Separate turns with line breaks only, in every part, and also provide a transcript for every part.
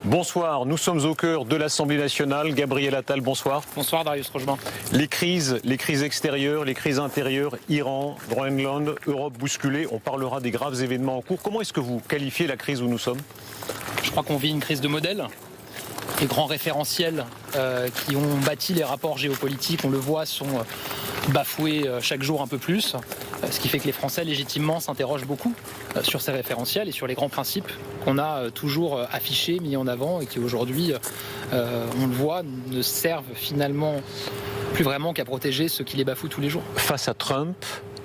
Bonsoir, nous sommes au cœur de l'Assemblée nationale. Gabriel Attal, bonsoir.
Bonsoir Darius Rochebin.
Les crises extérieures, les crises intérieures, Iran, Groenland, Europe bousculée, on parlera des graves événements en cours. Comment est-ce que vous qualifiez la crise où nous sommes ?
Je crois qu'on vit une crise de modèle. Les grands référentiels qui ont bâti les rapports géopolitiques, on le voit, sont bafoués chaque jour un peu plus. Ce qui fait que les Français, légitimement, s'interrogent beaucoup sur ces référentiels et sur les grands principes qu'on a toujours affichés, mis en avant et qui aujourd'hui, on le voit, ne servent finalement plus vraiment qu'à protéger ceux qui les bafouent tous les jours.
Face à Trump,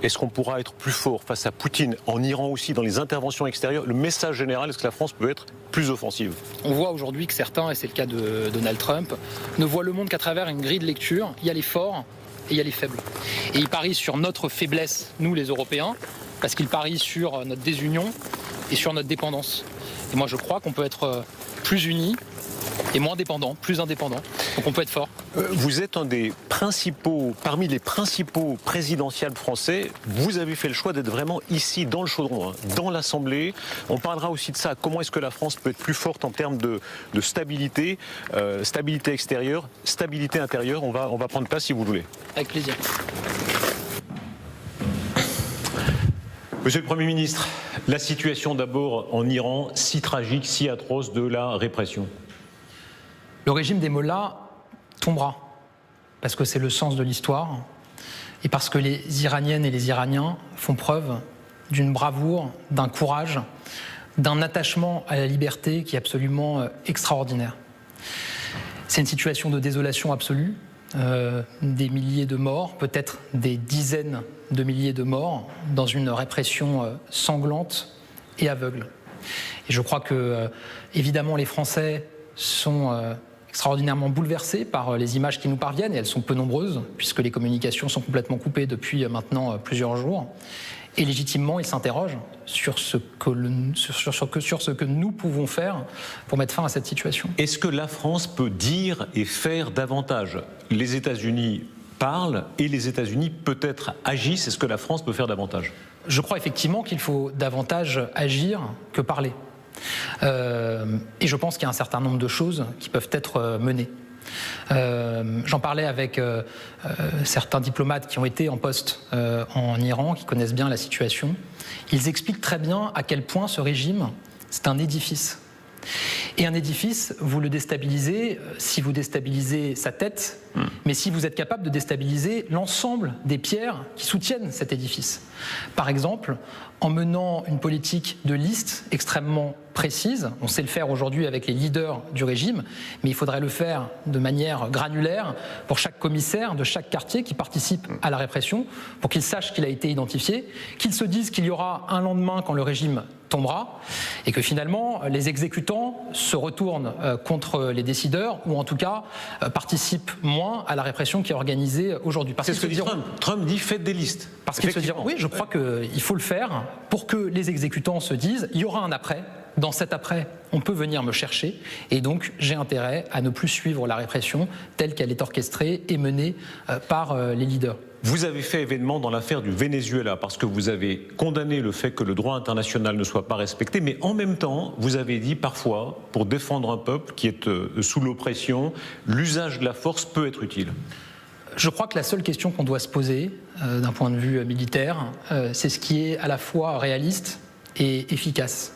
est-ce qu'on pourra être plus fort face à Poutine, en Iran aussi, dans les interventions extérieures? Le message général, est-ce que la France peut être plus offensive?
On voit aujourd'hui que certains, et c'est le cas de Donald Trump, ne voient le monde qu'à travers une grille de lecture. Il y a les forts et il y a les faibles. Et ils parient sur notre faiblesse, nous les Européens, parce qu'ils parient sur notre désunion et sur notre dépendance. Et moi je crois qu'on peut être plus unis et moins dépendant, plus indépendant. Donc on peut être fort.
Vous êtes parmi les principaux présidentiables français. Vous avez fait le choix d'être vraiment ici, dans le chaudron, dans l'Assemblée. On parlera aussi de ça. Comment est-ce que la France peut être plus forte en termes de stabilité, stabilité extérieure, stabilité intérieure. On va prendre place si vous voulez.
Avec plaisir.
Monsieur le Premier ministre, la situation d'abord en Iran, si tragique, si atroce de la répression.
Le régime des mollahs tombera, parce que c'est le sens de l'histoire, et parce que les Iraniennes et les Iraniens font preuve d'une bravoure, d'un courage, d'un attachement à la liberté qui est absolument extraordinaire. C'est une situation de désolation absolue, des milliers de morts, peut-être des dizaines de milliers de morts, dans une répression sanglante et aveugle. Et je crois que, évidemment, les Français sont extraordinairement bouleversés par les images qui nous parviennent, et elles sont peu nombreuses, puisque les communications sont complètement coupées depuis maintenant plusieurs jours. Et légitimement, ils s'interrogent sur ce que nous pouvons faire pour mettre fin à cette situation.
Est-ce que la France peut dire et faire davantage? Les États-Unis parlent et les États-Unis peut-être agissent. Est-ce que la France peut faire davantage?
Je crois effectivement qu'il faut davantage agir que parler. Et je pense qu'il y a un certain nombre de choses qui peuvent être menées. J'en parlais avec certains diplomates qui ont été en poste en Iran, qui connaissent bien la situation. Ils expliquent très bien à quel point ce régime, c'est un édifice. Et un édifice, vous le déstabilisez si vous déstabilisez sa tête, mais si vous êtes capable de déstabiliser l'ensemble des pierres qui soutiennent cet édifice. Par exemple, en menant une politique de liste extrêmement précise, on sait le faire aujourd'hui avec les leaders du régime, mais il faudrait le faire de manière granulaire pour chaque commissaire de chaque quartier qui participe à la répression, pour qu'il sache qu'il a été identifié, qu'il se dise qu'il y aura un lendemain quand le régime tombera, et que finalement les exécutants se retournent contre les décideurs, ou en tout cas participent moins à la répression qui est organisée aujourd'hui.
C'est ce que dit Trump dit faites des listes.
Parce qu'ils se diront, oui, je crois qu'il faut le faire pour que les exécutants se disent il y aura un après. Dans cet après, on peut venir me chercher, et donc j'ai intérêt à ne plus suivre la répression telle qu'elle est orchestrée et menée par les leaders.
Vous avez fait événement dans l'affaire du Venezuela parce que vous avez condamné le fait que le droit international ne soit pas respecté, mais en même temps, vous avez dit parfois, pour défendre un peuple qui est sous l'oppression, l'usage de la force peut être utile.
Je crois que la seule question qu'on doit se poser d'un point de vue militaire, c'est ce qui est à la fois réaliste et efficace.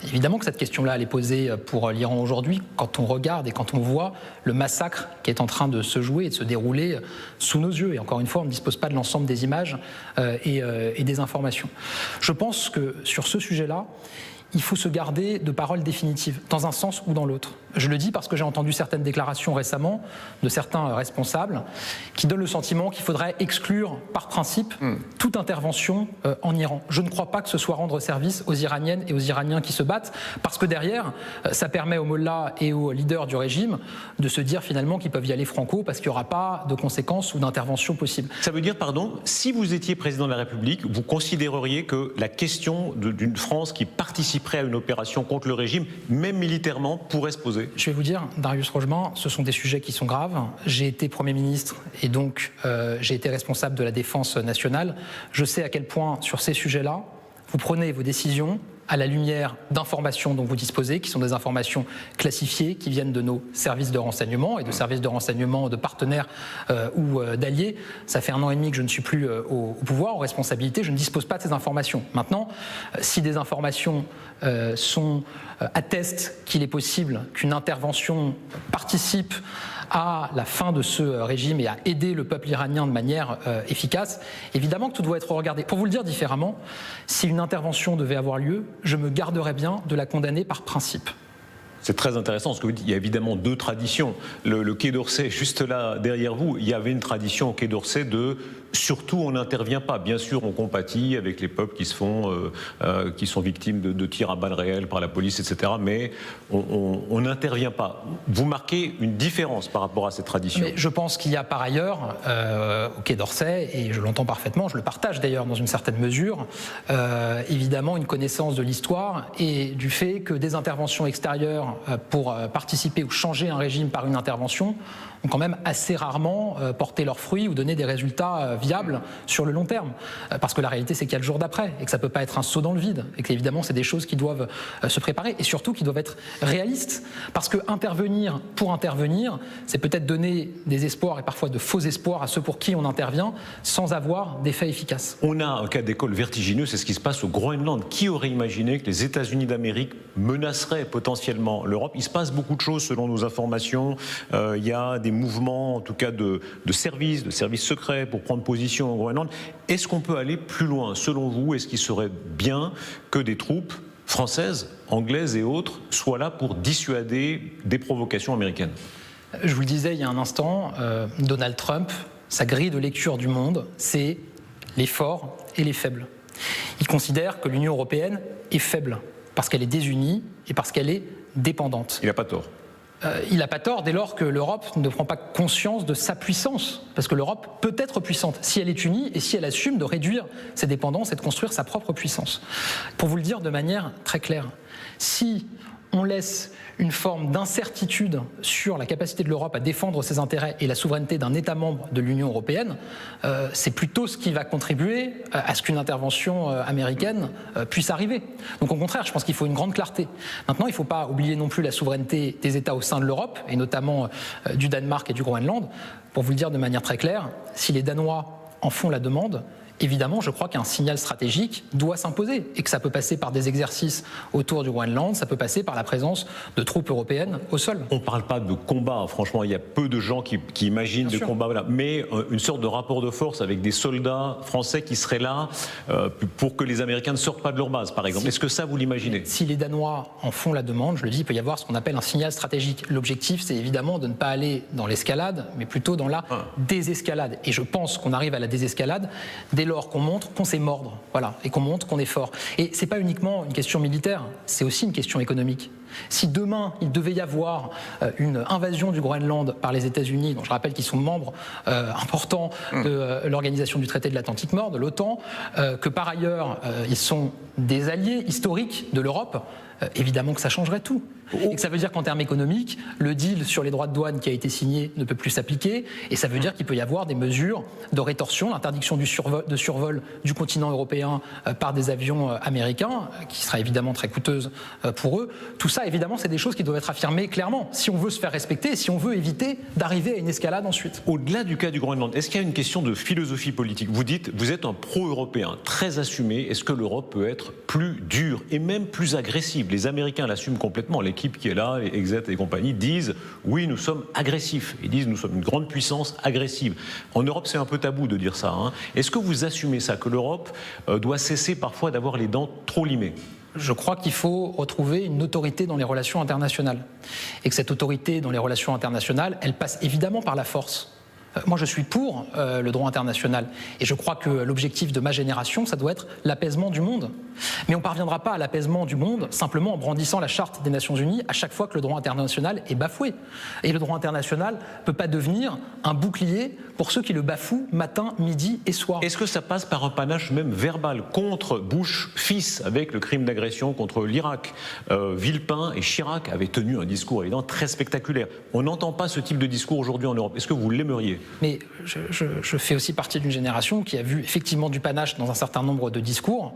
Évidemment que cette question-là, elle est posée pour l'Iran aujourd'hui, quand on regarde et quand on voit le massacre qui est en train de se jouer et de se dérouler sous nos yeux. Et encore une fois, on ne dispose pas de l'ensemble des images et des informations. Je pense que sur ce sujet-là, il faut se garder de paroles définitives, dans un sens ou dans l'autre. Je le dis parce que j'ai entendu certaines déclarations récemment de certains responsables qui donnent le sentiment qu'il faudrait exclure par principe toute intervention en Iran. Je ne crois pas que ce soit rendre service aux Iraniennes et aux Iraniens qui se battent, parce que derrière, ça permet aux mollahs et aux leaders du régime de se dire finalement qu'ils peuvent y aller franco parce qu'il n'y aura pas de conséquences ou d'intervention possible.
Ça veut dire, pardon, si vous étiez président de la République, vous considéreriez que la question d'une France qui participerait à une opération contre le régime, même militairement, pourrait se poser?
Je vais vous dire, Darius Rochebin, ce sont des sujets qui sont graves. J'ai été Premier ministre et donc j'ai été responsable de la défense nationale. Je sais à quel point, sur ces sujets-là, vous prenez vos décisions à la lumière d'informations dont vous disposez, qui sont des informations classifiées, qui viennent de nos services de renseignement et de services de renseignement de partenaires ou d'alliés. Ça fait 1 an et demi que je ne suis plus au pouvoir, aux responsabilités, je ne dispose pas de ces informations. Maintenant, si des informations attestent qu'il est possible qu'une intervention participe à la fin de ce régime et à aider le peuple iranien de manière efficace, évidemment que tout doit être regardé. Pour vous le dire différemment, si une intervention devait avoir lieu, je me garderais bien de la condamner par principe.
C'est très intéressant ce que vous dites. Il y a évidemment 2 traditions. Le Quai d'Orsay, juste là derrière vous, il y avait une tradition au Quai d'Orsay de surtout on n'intervient pas. Bien sûr, on compatit avec les peuples qui sont victimes de tirs à balles réelles par la police, etc. Mais on n'intervient pas. Vous marquez une différence par rapport à cette tradition.
Mais je pense qu'il y a par ailleurs au Quai d'Orsay, et je l'entends parfaitement, je le partage d'ailleurs dans une certaine mesure, évidemment une connaissance de l'histoire et du fait que des interventions extérieures pour participer ou changer un régime par une intervention ont quand même assez rarement porté leurs fruits ou donné des résultats viables sur le long terme. Parce que la réalité, c'est qu'il y a le jour d'après et que ça ne peut pas être un saut dans le vide. Et qu'évidemment, c'est des choses qui doivent se préparer et surtout qui doivent être réalistes. Parce que intervenir pour intervenir, c'est peut-être donner des espoirs et parfois de faux espoirs à ceux pour qui on intervient sans avoir d'effet efficace.
On a un cas d'école vertigineux, c'est ce qui se passe au Groenland. Qui aurait imaginé que les États-Unis d'Amérique menaceraient potentiellement l'Europe? Il se passe beaucoup de choses selon nos informations. Il y a des mouvements, en tout cas de services secrets pour prendre position au Groenland. Est-ce qu'on peut aller plus loin? Selon vous, est-ce qu'il serait bien que des troupes françaises, anglaises et autres soient là pour dissuader des provocations américaines?
Je vous le disais il y a un instant, Donald Trump, sa grille de lecture du monde, c'est les forts et les faibles. Il considère que l'Union européenne est faible parce qu'elle est désunie et parce qu'elle est dépendante.
Il n'a pas tort.
Il n'a pas tort dès lors que l'Europe ne prend pas conscience de sa puissance. Parce que l'Europe peut être puissante si elle est unie et si elle assume de réduire ses dépendances et de construire sa propre puissance. Pour vous le dire de manière très claire, si on laisse une forme d'incertitude sur la capacité de l'Europe à défendre ses intérêts et la souveraineté d'un État membre de l'Union européenne, c'est plutôt ce qui va contribuer à ce qu'une intervention américaine puisse arriver. Donc au contraire, je pense qu'il faut une grande clarté. Maintenant, il ne faut pas oublier non plus la souveraineté des États au sein de l'Europe, et notamment du Danemark et du Groenland. Pour vous le dire de manière très claire, si les Danois en font la demande, évidemment, je crois qu'un signal stratégique doit s'imposer et que ça peut passer par des exercices autour du Groenland, ça peut passer par la présence de troupes européennes au sol.
On ne parle pas de combat, franchement, il y a peu de gens qui imaginent des combats, voilà. Mais une sorte de rapport de force avec des soldats français qui seraient là pour que les Américains ne sortent pas de leur base, par exemple. Est-ce que ça, vous l'imaginez?
Si les Danois en font la demande, je le dis, il peut y avoir ce qu'on appelle un signal stratégique. L'objectif, c'est évidemment de ne pas aller dans l'escalade, mais plutôt dans la désescalade. Et je pense qu'on arrive à la désescalade dès lors qu'on montre qu'on sait mordre, voilà, et qu'on montre qu'on est fort. Et c'est pas uniquement une question militaire, c'est aussi une question économique. Si demain il devait y avoir une invasion du Groenland par les États-Unis, dont je rappelle qu'ils sont membres importants de l'organisation du traité de l'Atlantique Nord, de l'OTAN, que par ailleurs ils sont des alliés historiques de l'Europe, évidemment que ça changerait tout. Et que ça veut dire qu'en termes économiques, le deal sur les droits de douane qui a été signé ne peut plus s'appliquer, et ça veut dire qu'il peut y avoir des mesures de rétorsion, l'interdiction de survol du continent européen par des avions américains, qui sera évidemment très coûteuse pour eux. Tout ça, évidemment, c'est des choses qui doivent être affirmées clairement, si on veut se faire respecter et si on veut éviter d'arriver à une escalade ensuite.
Au-delà du cas du Groenland, est-ce qu'il y a une question de philosophie politique? Vous dites, vous êtes un pro-européen très assumé. Est-ce que l'Europe peut être plus dure et même plus agressive? Les Américains l'assument complètement. L'équipe qui est là, les Exet et compagnie, disent oui, nous sommes agressifs. Ils disent nous sommes une grande puissance agressive. En Europe, c'est un peu tabou de dire ça. Est-ce que vous assumez ça, que l'Europe doit cesser parfois d'avoir les dents trop limées?
Je crois qu'il faut retrouver une autorité dans les relations internationales. Et que cette autorité dans les relations internationales, elle passe évidemment par la force. Moi, je suis pour le droit international. Et je crois que l'objectif de ma génération, ça doit être l'apaisement du monde. Mais on ne parviendra pas à l'apaisement du monde simplement en brandissant la Charte des Nations Unies à chaque fois que le droit international est bafoué. Et le droit international ne peut pas devenir un bouclier pour ceux qui le bafouent matin, midi et soir.
Est-ce que ça passe par un panache même verbal contre Bush fils avec le crime d'agression contre l'Irak? Villepin et Chirac avaient tenu un discours évidemment très spectaculaire. On n'entend pas ce type de discours aujourd'hui en Europe. Est-ce que vous l'aimeriez?
Mais je fais aussi partie d'une génération qui a vu effectivement du panache dans un certain nombre de discours,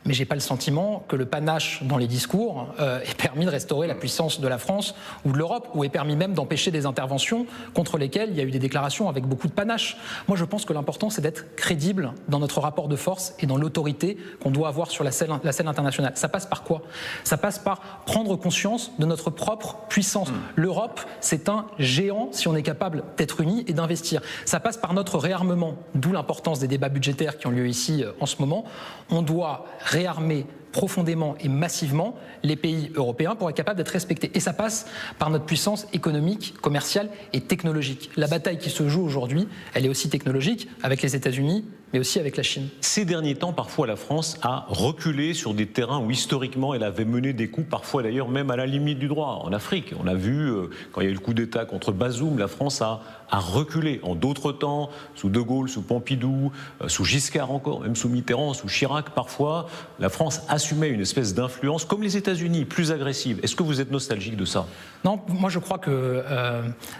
mais je n'ai pas le sentiment que le panache dans les discours ait permis de restaurer la puissance de la France ou de l'Europe, ou ait permis même d'empêcher des interventions contre lesquelles il y a eu des déclarations avec beaucoup de panache. Moi, je pense que l'important, c'est d'être crédible dans notre rapport de force et dans l'autorité qu'on doit avoir sur la scène internationale. Ça passe par quoi? Ça passe par prendre conscience de notre propre puissance. L'Europe, c'est un géant si on est capable d'être unis et d'investir. Ça passe par notre réarmement, d'où l'importance des débats budgétaires qui ont lieu ici en ce moment. On doit réarmer profondément et massivement les pays européens pour être capable d'être respectés. Et ça passe par notre puissance économique, commerciale et technologique. La bataille qui se joue aujourd'hui, elle est aussi technologique avec les États-Unis, mais aussi avec la Chine.
Ces derniers temps, parfois, la France a reculé sur des terrains où, historiquement, elle avait mené des coups, parfois d'ailleurs même à la limite du droit. En Afrique, on a vu, quand il y a eu le coup d'État contre Bazoum, la France a reculé. En d'autres temps, sous De Gaulle, sous Pompidou, sous Giscard encore, même sous Mitterrand, sous Chirac, parfois, la France assumait une espèce d'influence, comme les États-Unis, plus agressive. Est-ce que vous êtes nostalgique de ça?
Non, moi je crois que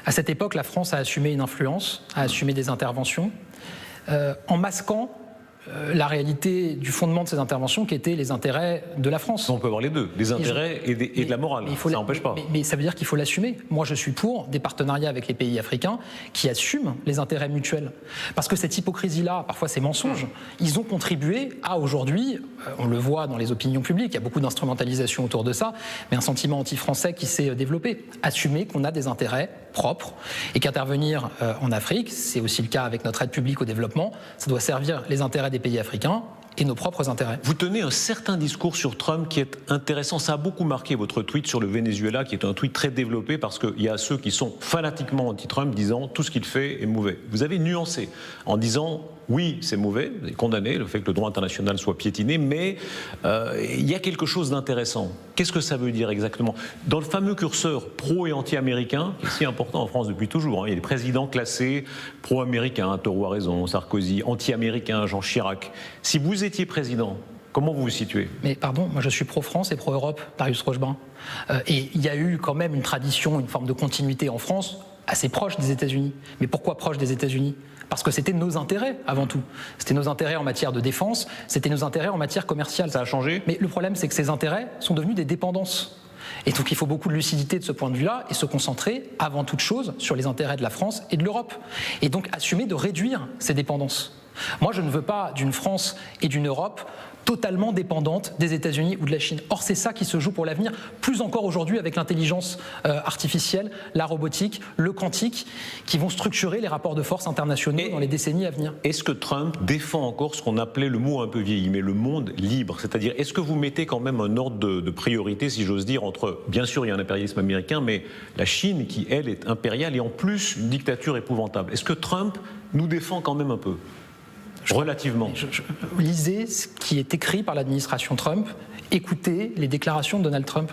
à cette époque, la France a assumé une influence, a assumé des interventions, en masquant la réalité du fondement de ces interventions qui étaient les intérêts de la France.
On peut avoir les deux, des intérêts et de la morale, ça n'empêche pas.
Mais ça veut dire qu'il faut l'assumer. Moi je suis pour des partenariats avec les pays africains qui assument les intérêts mutuels. Parce que cette hypocrisie-là, parfois ces mensonges, ils ont contribué à aujourd'hui, on le voit dans les opinions publiques, il y a beaucoup d'instrumentalisation autour de ça, mais un sentiment anti-français qui s'est développé. Assumer qu'on a des intérêts propres et qu'intervenir en Afrique, c'est aussi le cas avec notre aide publique au développement, ça doit servir les intérêts des pays africains et nos propres intérêts.
Vous tenez un certain discours sur Trump qui est intéressant. Ça a beaucoup marqué votre tweet sur le Venezuela, qui est un tweet très développé parce qu'il y a ceux qui sont fanatiquement anti-Trump disant tout ce qu'il fait est mauvais. Vous avez nuancé en disant oui, c'est mauvais, vous avez condamné le fait que le droit international soit piétiné, mais il y a quelque chose d'intéressant. Qu'est-ce que ça veut dire exactement? Dans le fameux curseur pro et anti-américain, qui est si important en France depuis toujours, il y a des présidents classés pro-américains, Toro a raison, Sarkozy, anti-américain, Jean Chirac. Si vous étiez président, comment vous vous situez?
Mais pardon, moi je suis pro-France et pro-Europe, Darius Rochebrun. Et il y a eu quand même une tradition, une forme de continuité en France assez proche des États-Unis. Mais pourquoi proche des États-Unis? Parce que c'était nos intérêts avant tout. C'était nos intérêts en matière de défense, c'était nos intérêts en matière commerciale.
Ça a changé?
Mais le problème, c'est que ces intérêts sont devenus des dépendances. Et donc il faut beaucoup de lucidité de ce point de vue-là et se concentrer avant toute chose sur les intérêts de la France et de l'Europe. Et donc assumer de réduire ces dépendances. Moi, je ne veux pas d'une France et d'une Europe totalement dépendantes des États-Unis ou de la Chine. Or, c'est ça qui se joue pour l'avenir, plus encore aujourd'hui avec l'intelligence artificielle, la robotique, le quantique, qui vont structurer les rapports de force internationaux dans les décennies à venir.
Est-ce que Trump défend encore ce qu'on appelait, le mot un peu vieilli, mais le monde libre? C'est-à-dire, est-ce que vous mettez quand même un ordre de priorité, si j'ose dire, entre, bien sûr, il y a un impérialisme américain, mais la Chine, qui, elle, est impériale et en plus une dictature épouvantable. Est-ce que Trump nous défend quand même un peu? Relativement.
Lisez ce qui est écrit par l'administration Trump, écoutez les déclarations de Donald Trump.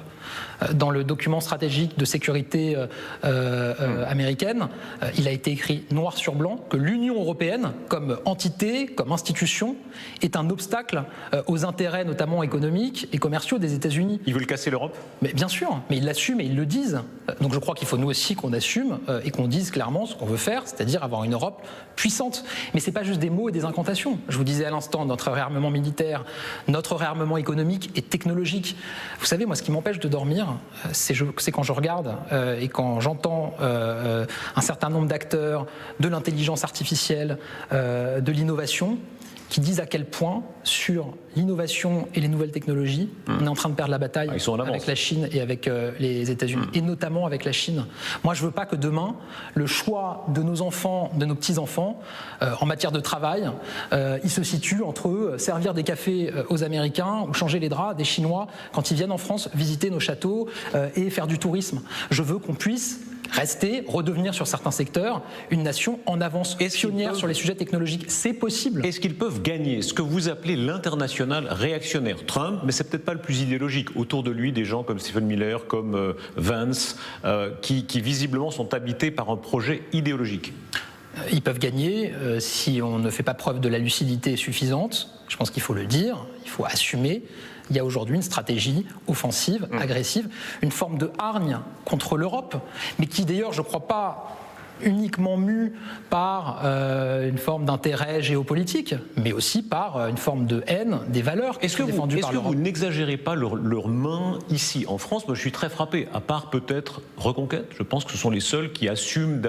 Dans le document stratégique de sécurité américaine, il a été écrit noir sur blanc que l'Union européenne, comme entité, comme institution, est un obstacle aux intérêts notamment économiques et commerciaux des États-Unis.
Ils veulent casser l'Europe?
Mais bien sûr, mais ils l'assument et ils le disent. Donc je crois qu'il faut nous aussi qu'on assume et qu'on dise clairement ce qu'on veut faire, c'est-à-dire avoir une Europe puissante. Mais c'est pas juste des mots et des incantations. Je vous disais à l'instant, notre réarmement militaire, notre réarmement économique et technologique. Vous savez, moi, ce qui m'empêche de dormir, c'est quand je regarde et quand j'entends un certain nombre d'acteurs de l'intelligence artificielle, de l'innovation, qui disent à quel point, sur l'innovation et les nouvelles technologies, on est en train de perdre la bataille avec la Chine et avec les États-Unis, et notamment avec la Chine. Moi, je ne veux pas que demain, le choix de nos enfants, de nos petits-enfants, en matière de travail, il se situe entre eux, servir des cafés aux Américains ou changer les draps des Chinois quand ils viennent en France visiter nos châteaux et faire du tourisme. Je veux qu'on puisse rester, redevenir sur certains secteurs une nation en avance, pionnière sur les sujets technologiques. C'est possible.
Est-ce qu'ils peuvent gagner ce que vous appelez l'international réactionnaire? Trump, mais c'est peut-être pas le plus idéologique. Autour de lui, des gens comme Stephen Miller, comme Vance, qui visiblement sont habités par un projet idéologique.
Ils peuvent gagner si on ne fait pas preuve de la lucidité suffisante. Je pense qu'il faut le dire, il faut assumer. Il y a aujourd'hui une stratégie offensive, agressive, une forme de hargne contre l'Europe, mais qui d'ailleurs, je ne crois pas, uniquement mus par une forme d'intérêt géopolitique, mais aussi par une forme de haine des valeurs qui sont défendues par l'Europe.
Est-ce que vous n'exagérez pas leur main ici, en France? Moi, je suis très frappé, à part peut-être Reconquête. Je pense que ce sont les seuls qui assument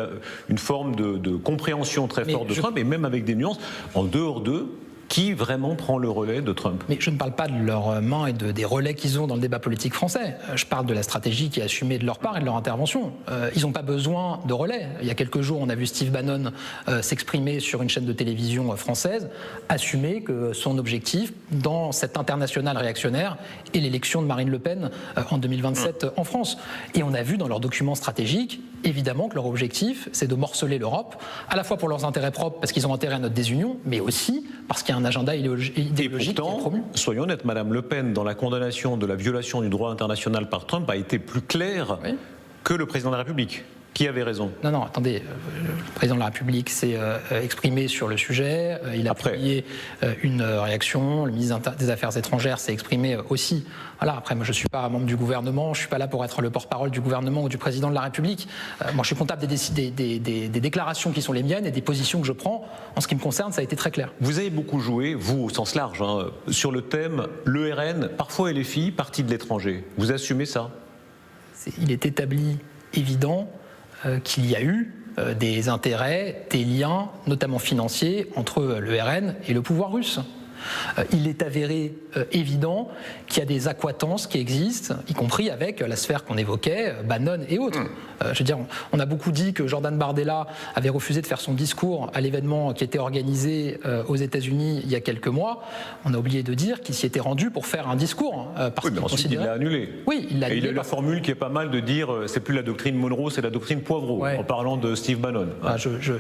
une forme de compréhension très forte de Trump, et même avec des nuances, en dehors d'eux. Qui vraiment prend le relais de Trump?
Mais je ne parle pas de leurs mains et des relais qu'ils ont dans le débat politique français. Je parle de la stratégie qui est assumée de leur part et de leur intervention. Ils n'ont pas besoin de relais. Il y a quelques jours, on a vu Steve Bannon s'exprimer sur une chaîne de télévision française, assumer que son objectif dans cette internationale réactionnaire est l'élection de Marine Le Pen en 2027 en France. Et on a vu dans leurs documents stratégiques, évidemment, que leur objectif, c'est de morceler l'Europe, à la fois pour leurs intérêts propres, parce qu'ils ont intérêt à notre désunion, mais aussi parce qu'il y a un agenda idéologique
et pourtant,
qui est promu.
Soyons honnêtes, Madame Le Pen, dans la condamnation de la violation du droit international par Trump, a été plus claire que le président de la République. Qui avait raison?
Non, attendez. Le président de la République s'est exprimé sur le sujet. Il a publié une réaction. Le ministre des Affaires étrangères s'est exprimé aussi. Voilà. Après, moi, je ne suis pas membre du gouvernement. Je ne suis pas là pour être le porte-parole du gouvernement ou du président de la République. Moi, je suis comptable des déclarations qui sont les miennes et des positions que je prends. En ce qui me concerne, ça a été très clair.
Vous avez beaucoup joué, vous, au sens large, sur le thème l'ERN, parfois LFI, parti de l'étranger. Vous assumez ça?
Il est établi, évident, qu'il y a eu des intérêts, des liens, notamment financiers, entre le RN et le pouvoir russe. Il est avéré évident qu'il y a des accointances qui existent, y compris avec la sphère qu'on évoquait, Bannon et autres. Je veux dire, on a beaucoup dit que Jordan Bardella avait refusé de faire son discours à l'événement qui était organisé aux États-Unis il y a quelques mois. On a oublié de dire qu'il s'y était rendu pour faire un discours. Parce
mais ensuite il l'a annulé.
Oui, il l'a annulé.
Et il a eu la formule qui est pas mal de dire c'est plus la doctrine Monroe, c'est la doctrine Poivreau, en parlant de Steve Bannon.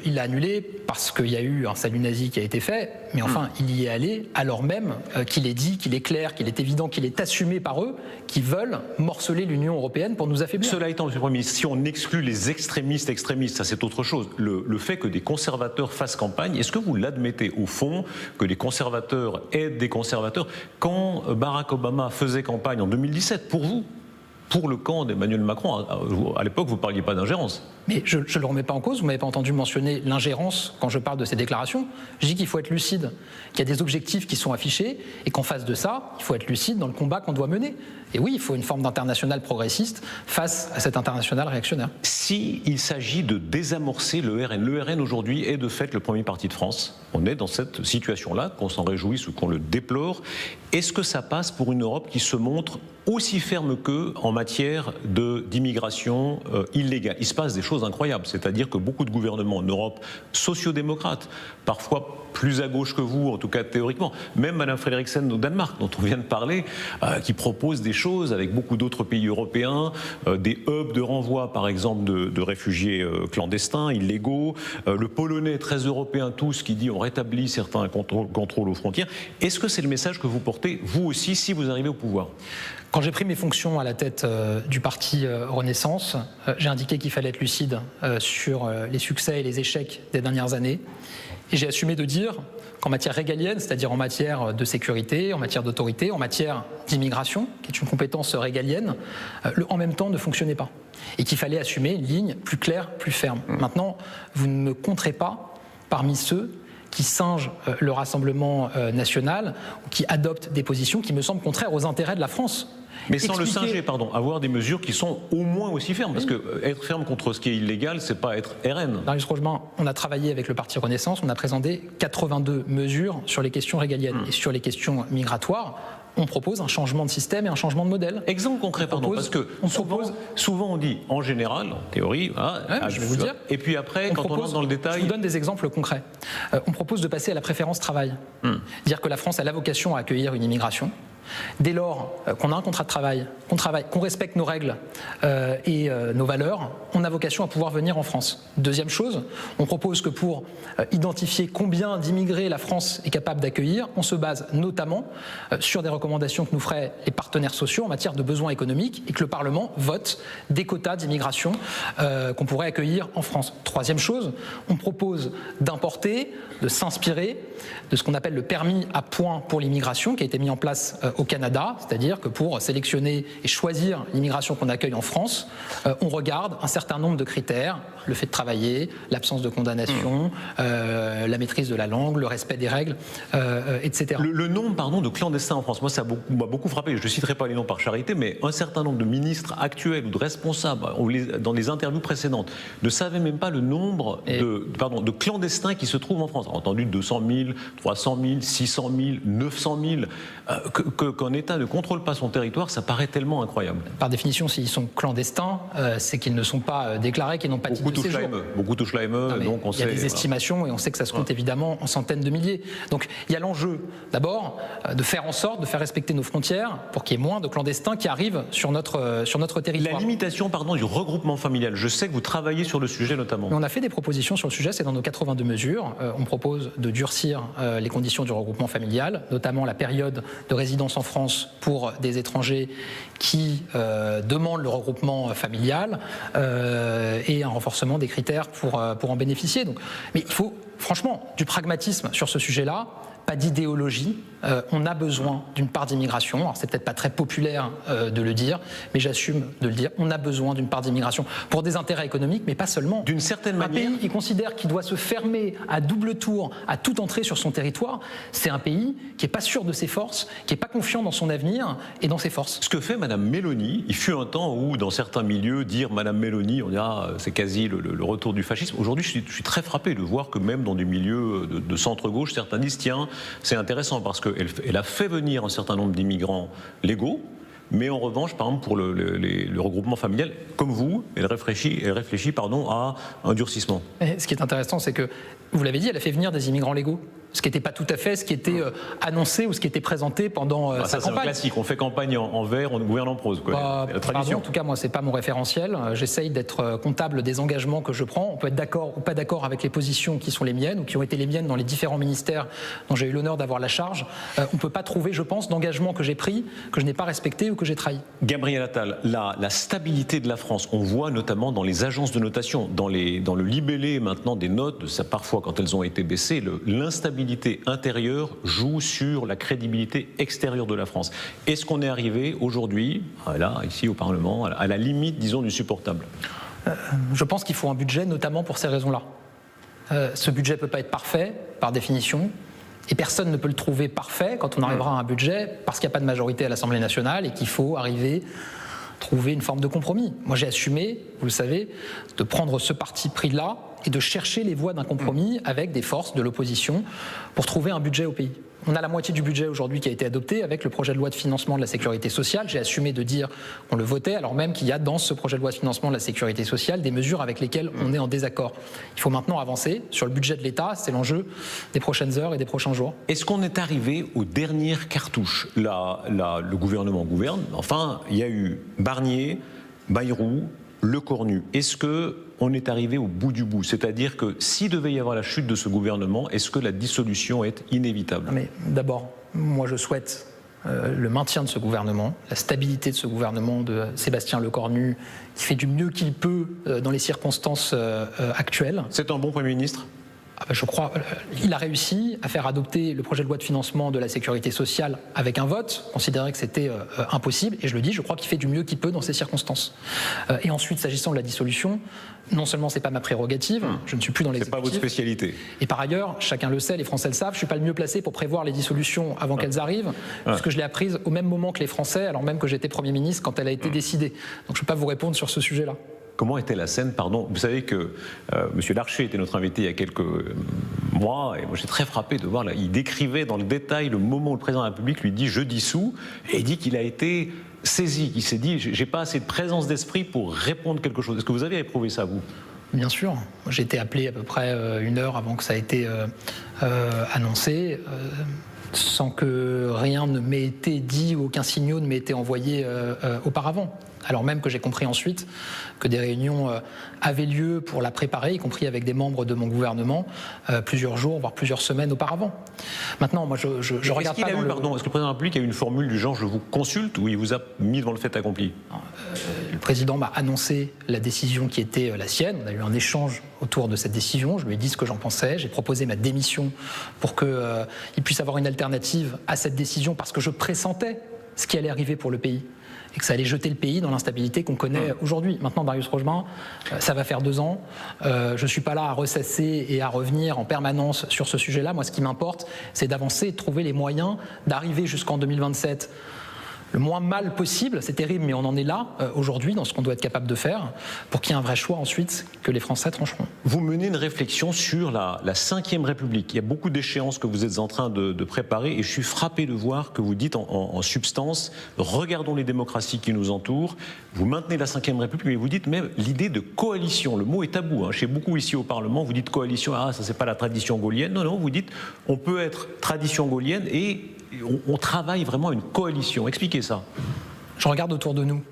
Il l'a annulé parce qu'il y a eu un salut nazi qui a été fait, mais enfin, il y est allé alors même qu'il est dit, qu'il est clair, qu'il est évident, qu'il est assumé par eux, qui veulent morceler l'Union européenne pour nous affaiblir.
Cela étant, Monsieur le Premier ministre, si on exclut les extrémistes, ça c'est autre chose. Le fait que des conservateurs fassent campagne, est-ce que vous l'admettez au fond que les conservateurs aident des conservateurs? Quand Barack Obama faisait campagne en 2017, pour vous, pour le camp d'Emmanuel Macron, à l'époque vous ne parliez pas d'ingérence.
Mais je ne le remets pas en cause, vous ne m'avez pas entendu mentionner l'ingérence quand je parle de ces déclarations. Je dis qu'il faut être lucide, qu'il y a des objectifs qui sont affichés et qu'en face de ça, il faut être lucide dans le combat qu'on doit mener. Et oui, il faut une forme d'international progressiste face à cet international réactionnaire.
S'il s'agit de désamorcer le RN aujourd'hui est de fait le premier parti de France. On est dans cette situation-là, qu'on s'en réjouisse ou qu'on le déplore. Est-ce que ça passe pour une Europe qui se montre aussi ferme qu'eux en matière d'immigration illégale? Il se passe des choses incroyables, c'est-à-dire que beaucoup de gouvernements en Europe, sociodémocrates, parfois plus à gauche que vous, en tout cas théoriquement, même Mme Frederiksen au Danemark, dont on vient de parler, qui propose des choses avec beaucoup d'autres pays européens, des hubs de renvoi par exemple de réfugiés clandestins, illégaux, le polonais très européen tous qui dit on rétablit certains contrôles aux frontières. Est-ce que c'est le message que vous portez, vous aussi, si vous arrivez au pouvoir?
Quand j'ai pris mes fonctions à la tête du parti Renaissance, j'ai indiqué qu'il fallait être lucide sur les succès et les échecs des dernières années. Et j'ai assumé de dire qu'en matière régalienne, c'est-à-dire en matière de sécurité, en matière d'autorité, en matière d'immigration, qui est une compétence régalienne, le en même temps ne fonctionnait pas. Et qu'il fallait assumer une ligne plus claire, plus ferme. Maintenant, vous ne me compterez pas parmi ceux qui singent le Rassemblement national, ou qui adoptent des positions qui me semblent contraires aux intérêts de la France.
Mais sans le singer, pardon, avoir des mesures qui sont au moins aussi fermes, parce que être ferme contre ce qui est illégal, c'est pas être RN.
Darius Rochemin, on a travaillé avec le Parti Renaissance, on a présenté 82 mesures sur les questions régaliennes et sur les questions migratoires. On propose un changement de système et un changement de modèle.
Exemple concret, pardon, parce que souvent on dit, en général, en théorie,
je vais vous dire.
Et puis après, quand on entre dans le détail...
Je vous donne des exemples concrets. On propose de passer à la préférence travail. Dire que la France a la vocation à accueillir une immigration. Dès lors qu'on a un contrat de travail, qu'on respecte nos règles et nos valeurs, on a vocation à pouvoir venir en France. Deuxième chose, on propose que pour identifier combien d'immigrés la France est capable d'accueillir, on se base notamment sur des recommandations que nous feraient les partenaires sociaux en matière de besoins économiques et que le Parlement vote des quotas d'immigration qu'on pourrait accueillir en France. Troisième chose, on propose d'importer, de s'inspirer de ce qu'on appelle le permis à points pour l'immigration qui a été mis en place au Canada, c'est-à-dire que pour sélectionner et choisir l'immigration qu'on accueille en France, on regarde un certain nombre de critères, le fait de travailler, l'absence de condamnation, la maîtrise de la langue, le respect des règles, etc.
Le nombre de clandestins en France, moi ça m'a beaucoup frappé, je ne citerai pas les noms par charité, mais un certain nombre de ministres actuels ou de responsables, dans les interviews précédentes, ne savaient même pas le nombre de clandestins qui se trouvent en France. On a entendu 200 000, 300 000, 600 000, 900 000. Qu'un État ne contrôle pas son territoire, ça paraît tellement incroyable.
Par définition, s'ils sont clandestins, c'est qu'ils ne sont pas déclarés, qu'ils n'ont pas de titre de séjour.
Beaucoup touchent l'AME, donc on sait...
Il y a des estimations et on sait que ça se compte évidemment en centaines de milliers. Donc il y a l'enjeu, d'abord, de faire en sorte de faire respecter nos frontières pour qu'il y ait moins de clandestins qui arrivent sur notre territoire.
La limitation, du regroupement familial. Je sais que vous travaillez sur le sujet notamment.
Mais on a fait des propositions sur le sujet, c'est dans nos 82 mesures. On propose de durcir les conditions du regroupement familial, notamment la période de résidence en France pour des étrangers qui demandent le regroupement familial et un renforcement des critères pour en bénéficier. Donc, mais il faut franchement du pragmatisme sur ce sujet-là, pas d'idéologie. On a besoin d'une part d'immigration. Alors c'est peut-être pas très populaire de le dire, mais j'assume de le dire. On a besoin d'une part d'immigration pour des intérêts économiques, mais pas seulement.
D'une certaine manière.
Un pays qui considère qu'il doit se fermer à double tour à toute entrée sur son territoire, c'est un pays qui est pas sûr de ses forces, qui est pas confiant dans son avenir et dans ses forces.
Ce que fait Madame Meloni, il fut un temps où dans certains milieux dire Madame Meloni, on dira c'est quasi le retour du fascisme. Aujourd'hui, je suis très frappé de voir que même dans des milieux de centre-gauche, certains disent tiens, c'est intéressant parce qu'elle a fait venir un certain nombre d'immigrants légaux, mais en revanche, par exemple, pour le regroupement familial, comme vous, elle réfléchit à un durcissement.
Et ce qui est intéressant, c'est que, vous l'avez dit, elle a fait venir des immigrants légaux. Ce qui n'était pas tout à fait ce qui était annoncé ou ce qui était présenté pendant sa campagne.
C'est un classique, on fait campagne en vert, on gouverne en prose. La tradition.
Pardon, en tout cas, moi, c'est pas mon référentiel. J'essaye d'être comptable des engagements que je prends. On peut être d'accord ou pas d'accord avec les positions qui sont les miennes ou qui ont été les miennes dans les différents ministères dont j'ai eu l'honneur d'avoir la charge. On ne peut pas trouver, je pense, d'engagement que j'ai pris, que je n'ai pas respecté ou que j'ai trahi.
Gabriel Attal, la stabilité de la France, on voit notamment dans les agences de notation, dans le libellé maintenant des notes, ça, parfois quand elles ont été baissées, l'instabilité intérieure joue sur la crédibilité extérieure de la France. Est-ce qu'on est arrivé aujourd'hui, là, ici au Parlement, à la limite, disons, du supportable ?
Je pense qu'il faut un budget, notamment pour ces raisons-là. Ce budget ne peut pas être parfait, par définition, et personne ne peut le trouver parfait quand on arrivera à un budget, parce qu'il n'y a pas de majorité à l'Assemblée nationale et qu'il faut trouver une forme de compromis. Moi, j'ai assumé, vous le savez, de prendre ce parti pris-là et de chercher les voies d'un compromis avec des forces de l'opposition pour trouver un budget au pays. On a la moitié du budget aujourd'hui qui a été adopté avec le projet de loi de financement de la sécurité sociale. J'ai assumé de dire qu'on le votait alors même qu'il y a dans ce projet de loi de financement de la sécurité sociale des mesures avec lesquelles on est en désaccord. Il faut maintenant avancer sur le budget de l'État, c'est l'enjeu des prochaines heures et des prochains jours.
Est-ce qu'on est arrivé aux dernières cartouches ? Le gouvernement gouverne, enfin il y a eu Barnier, Bayrou, Lecornu. Est-ce qu'on est arrivé au bout du bout ? C'est-à-dire que s'il devait y avoir la chute de ce gouvernement, est-ce que la dissolution est inévitable ?
Mais d'abord, moi je souhaite le maintien de ce gouvernement, la stabilité de ce gouvernement de Sébastien Lecornu, qui fait du mieux qu'il peut dans les circonstances actuelles.
C'est un bon Premier ministre ?
Je crois qu'il a réussi à faire adopter le projet de loi de financement de la sécurité sociale avec un vote, considéré que c'était impossible, et je le dis, je crois qu'il fait du mieux qu'il peut dans ces circonstances. Et ensuite, s'agissant de la dissolution, non seulement c'est pas ma prérogative, je ne suis plus dans l'exécutif.
C'est pas votre spécialité.
Et par ailleurs, chacun le sait, les Français le savent, je suis pas le mieux placé pour prévoir les dissolutions avant qu'elles arrivent, puisque je l'ai apprise au même moment que les Français, alors même que j'étais Premier ministre quand elle a été décidée. Donc je ne peux pas vous répondre sur ce sujet-là.
Comment était la scène, pardon ? Vous savez que M. Larcher était notre invité il y a quelques mois, et moi j'étais très frappé de voir, là, il décrivait dans le détail le moment où le président de la République lui dit « je dissous », et il dit qu'il a été saisi, qu'il s'est dit « j'ai pas assez de présence d'esprit pour répondre quelque chose ». Est-ce que vous avez éprouvé ça, vous ?
Bien sûr. J'ai été appelé à peu près une heure avant que ça ait été annoncé, sans que rien ne m'ait été dit ou aucun signal ne m'ait été envoyé auparavant. alors même que j'ai compris ensuite que des réunions avaient lieu pour la préparer, y compris avec des membres de mon gouvernement, plusieurs jours, voire plusieurs semaines auparavant. Maintenant, moi, je regarde pas dans le...
Pardon, est-ce que le président de la République a eu une formule du genre « je vous consulte » ou il vous a mis devant le fait accompli?
Le président m'a annoncé la décision qui était la sienne. On a eu un échange autour de cette décision. Je lui ai dit ce que j'en pensais. J'ai proposé ma démission pour qu'il puisse avoir une alternative à cette décision parce que je pressentais ce qui allait arriver pour le pays et que ça allait jeter le pays dans l'instabilité qu'on connaît aujourd'hui. Maintenant, Darius Rochebrun, ça va faire 2 ans. Je ne suis pas là à ressasser et à revenir en permanence sur ce sujet-là. Moi, ce qui m'importe, c'est d'avancer et de trouver les moyens d'arriver jusqu'en 2027 le moins mal possible. C'est terrible, mais on en est là aujourd'hui dans ce qu'on doit être capable de faire pour qu'il y ait un vrai choix ensuite que les Français trancheront.
Vous menez une réflexion sur la Ve République. Il y a beaucoup d'échéances que vous êtes en train de préparer et je suis frappé de voir que vous dites en substance, regardons les démocraties qui nous entourent. Vous maintenez la Ve République, mais vous dites même l'idée de coalition. Le mot est tabou. Chez beaucoup ici au Parlement, vous dites coalition, ça c'est pas la tradition gaullienne. Non, vous dites on peut être tradition gaullienne et on travaille vraiment une coalition. Expliquez ça.
Je regarde autour de nous.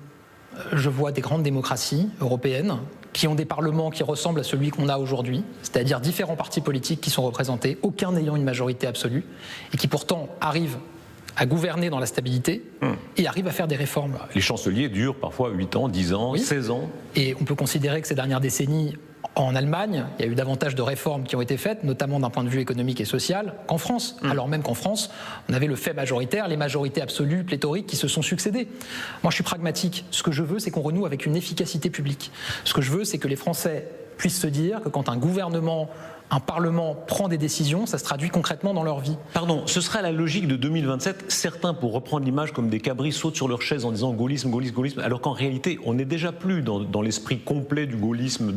Je vois des grandes démocraties européennes qui ont des parlements qui ressemblent à celui qu'on a aujourd'hui, c'est-à-dire différents partis politiques qui sont représentés, aucun n'ayant une majorité absolue, et qui pourtant arrivent à gouverner dans la stabilité et arrivent à faire des réformes.
Les chanceliers durent parfois 8 ans, 10 ans, 16 ans.
Et on peut considérer que ces dernières décennies, en Allemagne, il y a eu davantage de réformes qui ont été faites, notamment d'un point de vue économique et social, qu'en France. Alors même qu'en France, on avait le fait majoritaire, les majorités absolues, pléthoriques, qui se sont succédées. Moi, je suis pragmatique. Ce que je veux, c'est qu'on renoue avec une efficacité publique. Ce que je veux, c'est que les Français puissent se dire que quand un gouvernement, un Parlement prend des décisions, ça se traduit concrètement dans leur vie.
Pardon, ce sera la logique de 2027. Certains, pour reprendre l'image comme des cabris, sautent sur leur chaise en disant gaullisme, gaullisme, gaullisme, alors qu'en réalité, on n'est déjà plus dans l'esprit complet du gaullisme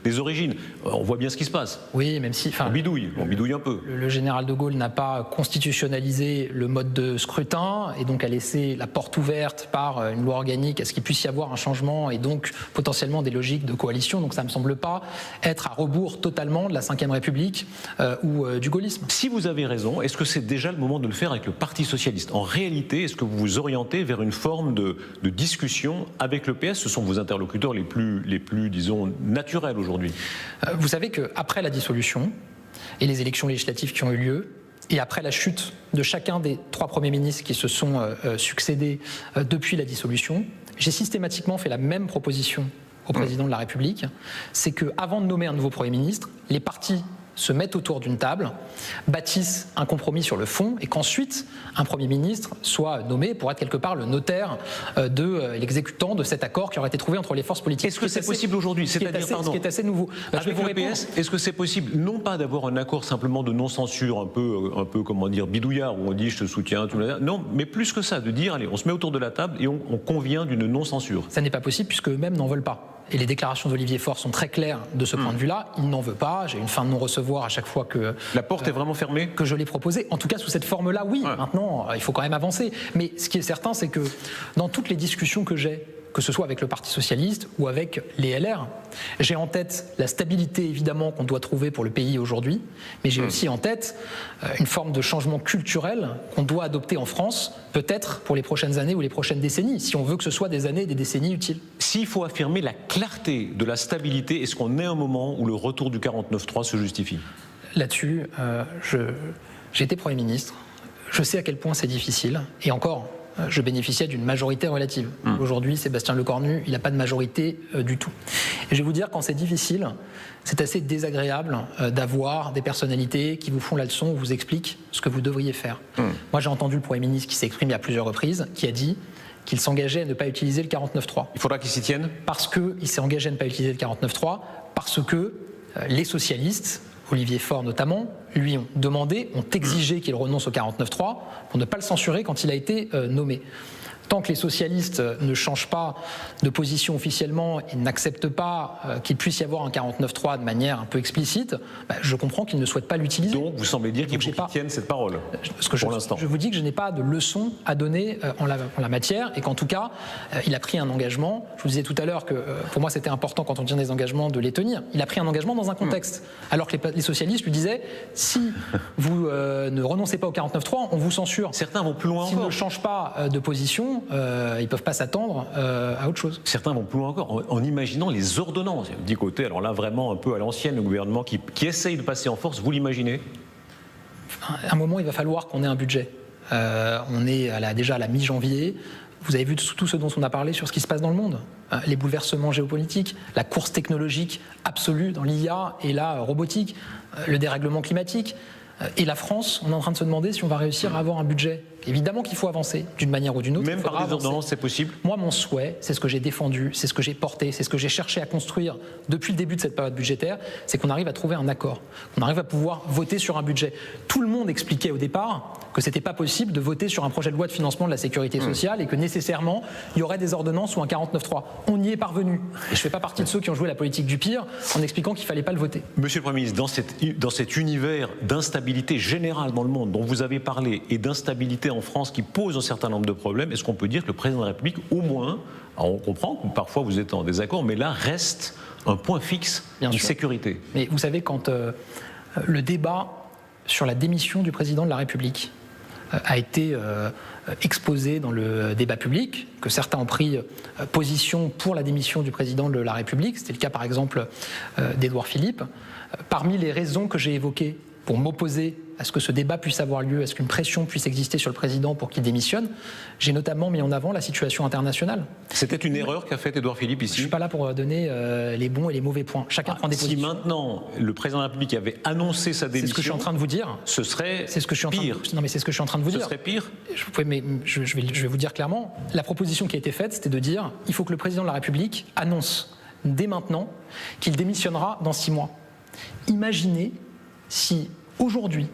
des origines. On voit bien ce qui se passe.
Oui, même si...
on bidouille un peu.
Le général de Gaulle n'a pas constitutionnalisé le mode de scrutin et donc a laissé la porte ouverte par une loi organique à ce qu'il puisse y avoir un changement et donc potentiellement des logiques de coalition. Donc ça ne me semble pas être à rebours totalement de la Ve République ou du gaullisme.
Si vous avez raison, est-ce que c'est déjà le moment de le faire avec le Parti socialiste? En réalité, est-ce que vous vous orientez vers une forme de discussion avec le PS? Ce sont vos interlocuteurs les plus disons, naturels aujourd'hui.
Vous savez qu'après la dissolution et les élections législatives qui ont eu lieu, et après la chute de chacun des 3 premiers ministres qui se sont succédés depuis la dissolution, j'ai systématiquement fait la même proposition au président de la République, c'est qu'avant de nommer un nouveau Premier ministre, les partis se mettent autour d'une table, bâtissent un compromis sur le fond et qu'ensuite un Premier ministre soit nommé pour être quelque part le notaire de l'exécutant de cet accord qui aurait été trouvé entre les forces politiques.
Est-ce que c'est possible aujourd'hui?
Ce qui est assez nouveau.
Avec le PS, est-ce que c'est possible non pas d'avoir un accord simplement de non-censure un peu comment dire bidouillard où on dit je te soutiens, non, mais plus que ça, de dire allez, on se met autour de la table et on convient d'une non-censure.
Ça n'est pas possible puisque eux-mêmes n'en veulent pas. Et les déclarations d'Olivier Faure sont très claires de ce point de vue-là. Il n'en veut pas. J'ai une fin de non-recevoir à chaque fois que...
La porte est vraiment fermée?
Que je l'ai proposé. En tout cas, sous cette forme-là, oui. Ouais. Maintenant, il faut quand même avancer. Mais ce qui est certain, c'est que dans toutes les discussions que j'ai, que ce soit avec le Parti socialiste ou avec les LR, j'ai en tête la stabilité, évidemment, qu'on doit trouver pour le pays aujourd'hui, mais j'ai aussi en tête une forme de changement culturel qu'on doit adopter en France, peut-être pour les prochaines années ou les prochaines décennies, si on veut que ce soit des années et des décennies utiles.
S'il faut affirmer la clarté de la stabilité, est-ce qu'on est à un moment où le retour du 49.3 se justifie?
Là-dessus, j'ai été Premier ministre, je sais à quel point c'est difficile, et encore... je bénéficiais d'une majorité relative. Aujourd'hui, Sébastien Lecornu, il n'a pas de majorité du tout. Et je vais vous dire, quand c'est difficile, c'est assez désagréable d'avoir des personnalités qui vous font la leçon, vous expliquent ce que vous devriez faire. Moi, j'ai entendu le Premier ministre qui s'est exprimé à plusieurs reprises, qui a dit qu'il s'engageait à ne pas utiliser le 49.3.
Il faudra qu'il s'y tienne? Parce
qu'il s'est engagé à ne pas utiliser le 49.3, parce que les socialistes, Olivier Faure notamment, lui ont demandé, ont exigé qu'il renonce au 49.3 pour ne pas le censurer quand il a été nommé. Tant que les socialistes ne changent pas de position officiellement et n'acceptent pas qu'il puisse y avoir un 49.3 de manière un peu explicite, je comprends qu'ils ne souhaitent pas l'utiliser.
Donc vous semblez dire qu'il faut qu'ils tiennent cette parole pour l'instant.
Je vous dis que je n'ai pas de leçon à donner en la matière et qu'en tout cas, il a pris un engagement. Je vous disais tout à l'heure que pour moi c'était important quand on tient des engagements de les tenir. Il a pris un engagement dans un contexte. Alors que les socialistes lui disaient, si vous ne renoncez pas au 49.3, on vous censure.
Certains vont plus loin encore.
S'il ne change pas de position, non, ils ne peuvent pas s'attendre à autre chose.
Certains vont plus loin encore, en imaginant les ordonnances. Du côté, alors là, vraiment un peu à l'ancienne, le gouvernement qui essaye de passer en force, vous l'imaginez?
À un moment, il va falloir qu'on ait un budget. On est déjà à la mi-janvier. Vous avez vu tout ce dont on a parlé sur ce qui se passe dans le monde. Les bouleversements géopolitiques, la course technologique absolue dans l'IA et la robotique, le dérèglement climatique. Et la France, on est en train de se demander si on va réussir à avoir un budget. Évidemment qu'il faut avancer d'une manière ou d'une autre.
Même par des ordonnances, c'est possible?
Moi, mon souhait, c'est ce que j'ai défendu, c'est ce que j'ai porté, c'est ce que j'ai cherché à construire depuis le début de cette période budgétaire, c'est qu'on arrive à trouver un accord, qu'on arrive à pouvoir voter sur un budget. Tout le monde expliquait au départ que c'était pas possible de voter sur un projet de loi de financement de la sécurité sociale et que nécessairement, il y aurait des ordonnances ou un 49.3. On y est parvenu. Et je fais pas partie de ceux qui ont joué la politique du pire en expliquant qu'il fallait pas le voter.
Monsieur le Premier ministre, dans cet univers d'instabilité générale dans le monde dont vous avez parlé et d'instabilité en France qui pose un certain nombre de problèmes, est-ce qu'on peut dire que le président de la République, au moins, alors on comprend que parfois vous êtes en désaccord, mais là reste un point fixe de sécurité?
Mais vous savez, quand le débat sur la démission du président de la République a été exposé dans le débat public, que certains ont pris position pour la démission du président de la République, c'était le cas par exemple d'Édouard Philippe, parmi les raisons que j'ai évoquées pour m'opposer à ce que ce débat puisse avoir lieu, à ce qu'une pression puisse exister sur le président pour qu'il démissionne, j'ai notamment mis en avant la situation internationale.
C'était une erreur qu'a faite Édouard Philippe ici?
Je ne suis pas là pour donner les bons et les mauvais points. Chacun prend des positions.
Si maintenant le président de la République avait annoncé sa démission,
c'est ce que je suis en train de vous dire.
Ce serait
pire. Non, mais c'est ce que je suis en train de vous dire.
Ce serait pire.
Je vais vous dire clairement. La proposition qui a été faite, c'était de dire il faut que le président de la République annonce dès maintenant qu'il démissionnera dans 6 mois. Imaginez si aujourd'hui,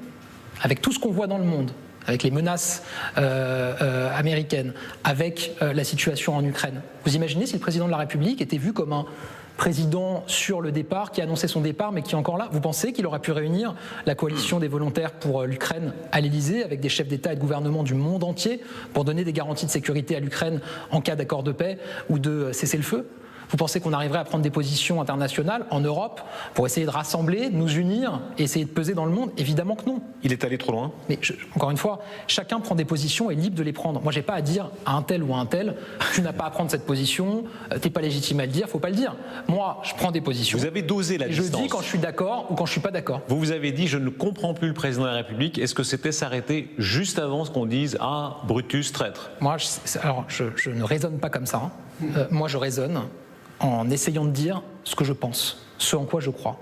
avec tout ce qu'on voit dans le monde, avec les menaces américaines, avec la situation en Ukraine, vous imaginez si le président de la République était vu comme un président sur le départ, qui annonçait son départ mais qui est encore là? Vous pensez qu'il aurait pu réunir la coalition des volontaires pour l'Ukraine à l'Élysée avec des chefs d'État et de gouvernement du monde entier pour donner des garanties de sécurité à l'Ukraine en cas d'accord de paix ou de cessez-le-feu? Vous pensez qu'on arriverait à prendre des positions internationales en Europe pour essayer de rassembler, de nous unir et essayer de peser dans le monde? Évidemment que non.
Il est allé trop loin.
Mais encore une fois, chacun prend des positions et est libre de les prendre. Moi, j'ai pas à dire à un tel ou à un tel, tu n'as pas à prendre cette position, t'es pas légitime à le dire, faut pas le dire. Moi, je prends des positions.
Vous avez dosé la distance.
Je dis quand je suis d'accord ou quand je suis pas d'accord.
Vous avez dit, je ne comprends plus le président de la République. Est-ce que c'était s'arrêter juste avant ce qu'on dise, ah, Brutus, traître?
Moi, je ne raisonne pas comme ça. Moi, je raisonne en essayant de dire ce que je pense, ce en quoi je crois.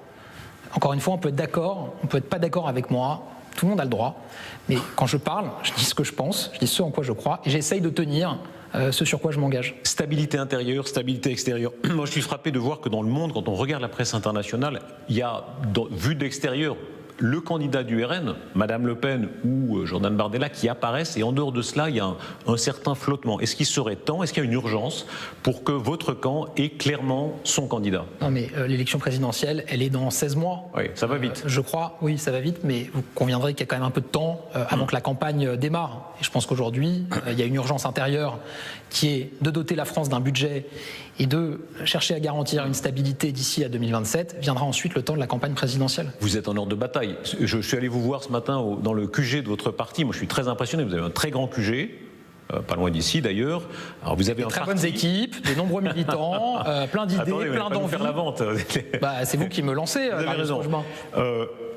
Encore une fois, on peut être d'accord, on peut être pas d'accord avec moi, tout le monde a le droit, mais quand je parle, je dis ce que je pense, je dis ce en quoi je crois, et j'essaye de tenir ce sur quoi je m'engage.
Stabilité intérieure, stabilité extérieure. Moi, je suis frappé de voir que dans le monde, quand on regarde la presse internationale, il y a, vu de l'extérieur, le candidat du RN, Madame Le Pen ou Jordan Bardella, qui apparaissent, et en dehors de cela, il y a un certain flottement. Est-ce qu'il serait temps, est-ce qu'il y a une urgence pour que votre camp ait clairement son candidat?
Non, mais l'élection présidentielle, elle est dans 16 mois.
Oui, ça va vite.
Je crois, oui, ça va vite, mais vous conviendrez qu'il y a quand même un peu de temps avant que la campagne démarre. Et je pense qu'aujourd'hui, il y a une urgence intérieure qui est de doter la France d'un budget et de chercher à garantir une stabilité d'ici à 2027. Viendra ensuite le temps de la campagne présidentielle. Vous
êtes en ordre de bataille. Je suis allé vous voir ce matin dans le QG de votre parti. Moi, je suis très impressionné. Vous avez un très grand QG. Pas loin d'ici d'ailleurs. Alors vous avez
des très bonnes équipes, de nombreux militants, plein d'idées, plein d'envies.
Faire la vente.
C'est vous qui me lancez.
Vous avez raison.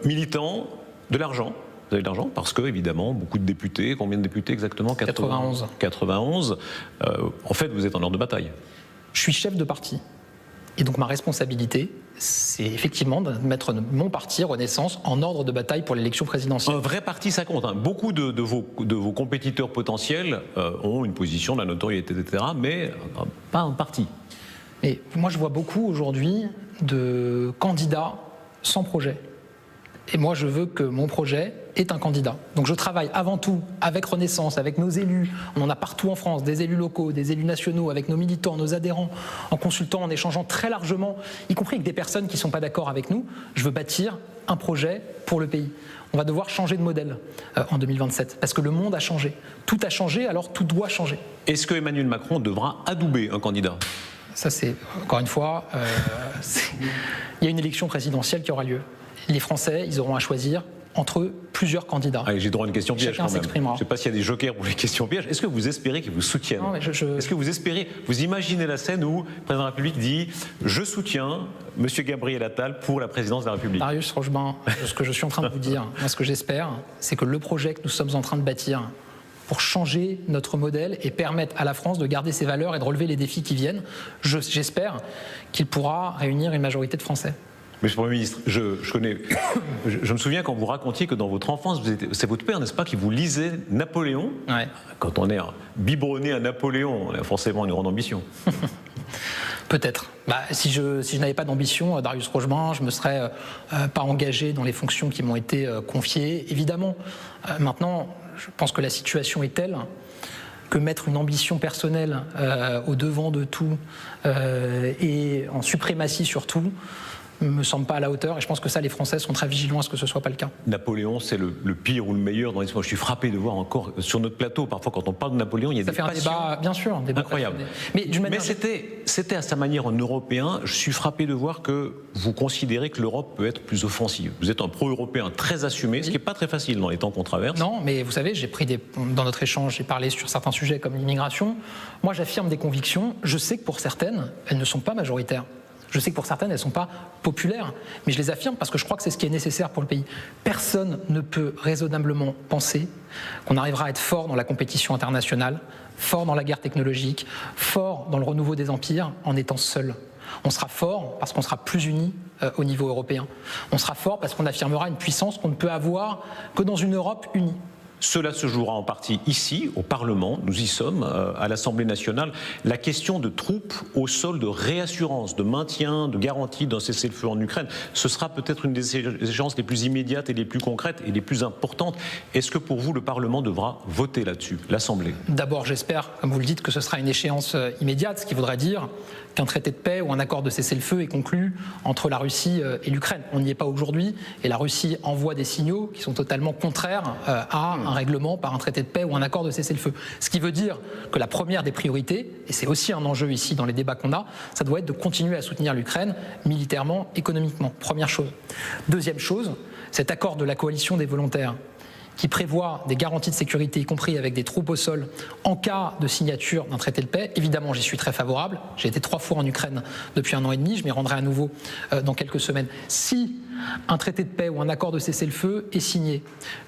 Militants, de l'argent. Vous avez de l'argent parce que, évidemment, beaucoup de députés. Combien de députés exactement?
91.
91. En fait, vous êtes en ordre de bataille.
Je suis chef de parti. Et donc ma responsabilité, c'est effectivement de mettre mon parti, Renaissance, en ordre de bataille pour l'élection présidentielle.
Un vrai parti, ça compte. Hein. Beaucoup de vos compétiteurs potentiels ont une position, de la notoriété, etc., mais pas un parti.
Et moi, je vois beaucoup aujourd'hui de candidats sans projet. Et moi, je veux que mon projet ait un candidat. Donc je travaille avant tout avec Renaissance, avec nos élus. On en a partout en France, des élus locaux, des élus nationaux, avec nos militants, nos adhérents, en consultant, en échangeant très largement, y compris avec des personnes qui ne sont pas d'accord avec nous. Je veux bâtir un projet pour le pays. On va devoir changer de modèle en 2027, parce que le monde a changé. Tout a changé, alors tout doit changer.
Est-ce que Emmanuel Macron devra adouber un candidat ?
Ça, c'est, encore une fois, il y a une élection présidentielle qui aura lieu. Les Français, ils auront à choisir entre plusieurs candidats.
Allez, j'ai droit à une question piège
Chacun
quand même.
s'exprimera.
Je ne sais pas s'il y a des jokers pour les questions pièges. Est-ce que vous espérez qu'ils vous soutiennent?
Non, mais
Est-ce que vous espérez, vous imaginez la scène où le président de la République dit « Je soutiens M. Gabriel Attal pour la présidence de la République ».
Darius Rochebin, ce que je suis en train de vous dire, moi ce que j'espère, c'est que le projet que nous sommes en train de bâtir pour changer notre modèle et permettre à la France de garder ses valeurs et de relever les défis qui viennent, j'espère qu'il pourra réunir une majorité de Français.
Monsieur le Premier ministre, je me souviens quand vous racontiez que dans votre enfance, c'est votre père, n'est-ce pas, qui vous lisait Napoléon.
Ouais.
Quand on est biberonné à Napoléon, on a forcément une grande ambition.
Peut-être. Si je n'avais pas d'ambition, Darius Rochebin, je ne me serais pas engagé dans les fonctions qui m'ont été confiées, évidemment. Maintenant, je pense que la situation est telle que mettre une ambition personnelle au devant de tout et en suprématie sur tout, ne me semble pas à la hauteur, et je pense que ça, les Français sont très vigilants à ce que ce ne soit pas le cas.
Napoléon, c'est le pire ou le meilleur dans l'histoire. Je suis frappé de voir encore sur notre plateau, parfois quand on parle de Napoléon, il y a des passions. Ça fait un débat,
bien sûr, un débat
incroyable. Mais c'était à sa manière en européen. Je suis frappé de voir que vous considérez que l'Europe peut être plus offensive. Vous êtes un pro-européen très assumé, ce qui n'est pas très facile dans les temps qu'on traverse.
Non, mais vous savez, dans notre échange, j'ai parlé sur certains sujets comme l'immigration. Moi, j'affirme des convictions. Je sais que pour certaines, elles ne sont pas majoritaires. Je sais que pour certaines, elles ne sont pas populaires, mais je les affirme parce que je crois que c'est ce qui est nécessaire pour le pays. Personne ne peut raisonnablement penser qu'on arrivera à être fort dans la compétition internationale, fort dans la guerre technologique, fort dans le renouveau des empires en étant seul. On sera fort parce qu'on sera plus unis au niveau européen. On sera fort parce qu'on affirmera une puissance qu'on ne peut avoir que dans une Europe unie.
Cela se jouera en partie ici, au Parlement, nous y sommes, à l'Assemblée nationale. La question de troupes au sol, de réassurance, de maintien, de garantie d'un cessez-le-feu en Ukraine, ce sera peut-être une des échéances les plus immédiates et les plus concrètes et les plus importantes. Est-ce que pour vous, le Parlement devra voter là-dessus, l'Assemblée?
D'abord, j'espère, comme vous le dites, que ce sera une échéance immédiate, ce qui voudrait dire qu'un traité de paix ou un accord de cessez-le-feu est conclu entre la Russie et l'Ukraine. On n'y est pas aujourd'hui et la Russie envoie des signaux qui sont totalement contraires à un règlement par un traité de paix ou un accord de cessez-le-feu. Ce qui veut dire que la première des priorités, et c'est aussi un enjeu ici dans les débats qu'on a, ça doit être de continuer à soutenir l'Ukraine militairement, économiquement. Première chose. Deuxième chose, cet accord de la coalition des volontaires qui prévoit des garanties de sécurité, y compris avec des troupes au sol, en cas de signature d'un traité de paix. Évidemment, j'y suis très favorable. J'ai été 3 fois en Ukraine depuis 1 an et demi. Je m'y rendrai à nouveau dans quelques semaines. Si un traité de paix ou un accord de cessez-le-feu est signé,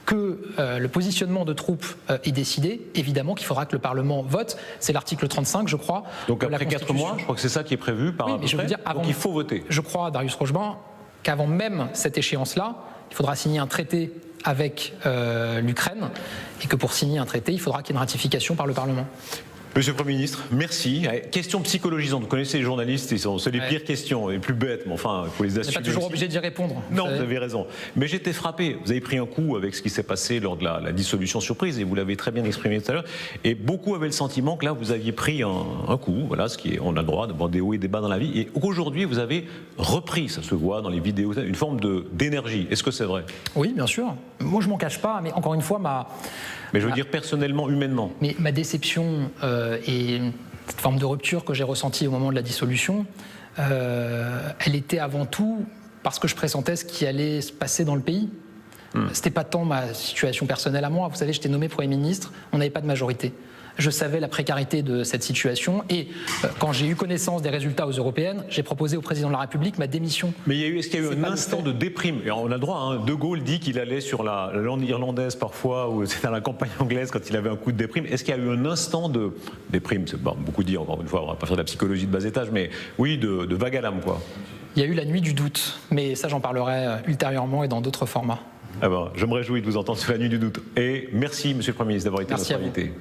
que le positionnement de troupes est décidé, évidemment qu'il faudra que le Parlement vote. C'est l'article 35, je crois.
Donc après 4 mois, je crois que c'est ça qui est prévu par
oui, mais je veux dire,
donc il faut voter.
Je crois, Darius Rochebin, qu'avant même cette échéance-là, il faudra signer un traité avec l'Ukraine et que pour signer un traité, il faudra qu'il y ait une ratification par le Parlement.
Monsieur le Premier ministre, merci. Question psychologisante. Vous connaissez les journalistes, c'est les pires questions, les plus bêtes, mais enfin, il faut les assumer.
On n'est pas toujours obligé d'y répondre.
Non, vous avez raison. Mais j'étais frappé. Vous avez pris un coup avec ce qui s'est passé lors de la dissolution surprise, et vous l'avez très bien exprimé tout à l'heure. Et beaucoup avaient le sentiment que là, vous aviez pris un coup. Voilà, on a le droit d'avoir des hauts et des bas dans la vie. Et aujourd'hui, vous avez repris, ça se voit dans les vidéos, une forme d'énergie. Est-ce que c'est vrai?
Oui, bien sûr. Moi, je m'en cache pas, mais encore une fois,
mais je veux dire personnellement, humainement.
Mais ma déception et cette forme de rupture que j'ai ressentie au moment de la dissolution, elle était avant tout parce que je pressentais ce qui allait se passer dans le pays. C'était pas tant ma situation personnelle à moi. Vous savez, j'étais nommé Premier ministre, on n'avait pas de majorité. Je savais la précarité de cette situation et quand j'ai eu connaissance des résultats aux européennes, j'ai proposé au président de la République ma démission.
Mais est-ce qu'il y a eu un instant de déprime? Et on a le droit, hein, De Gaulle dit qu'il allait sur la lande irlandaise parfois, ou c'était dans la campagne anglaise quand il avait un coup de déprime. Est-ce qu'il y a eu un instant de déprime? C'est beaucoup dit, encore une fois, on ne va pas faire de la psychologie de bas étage, mais oui, de vague à l'âme, quoi.
Il y a eu la nuit du doute, mais ça j'en parlerai ultérieurement et dans d'autres formats.
Ah ben, je me réjouis de vous entendre sur la nuit du doute. Et merci, Monsieur le Premier ministre, d'avoir été notre invité.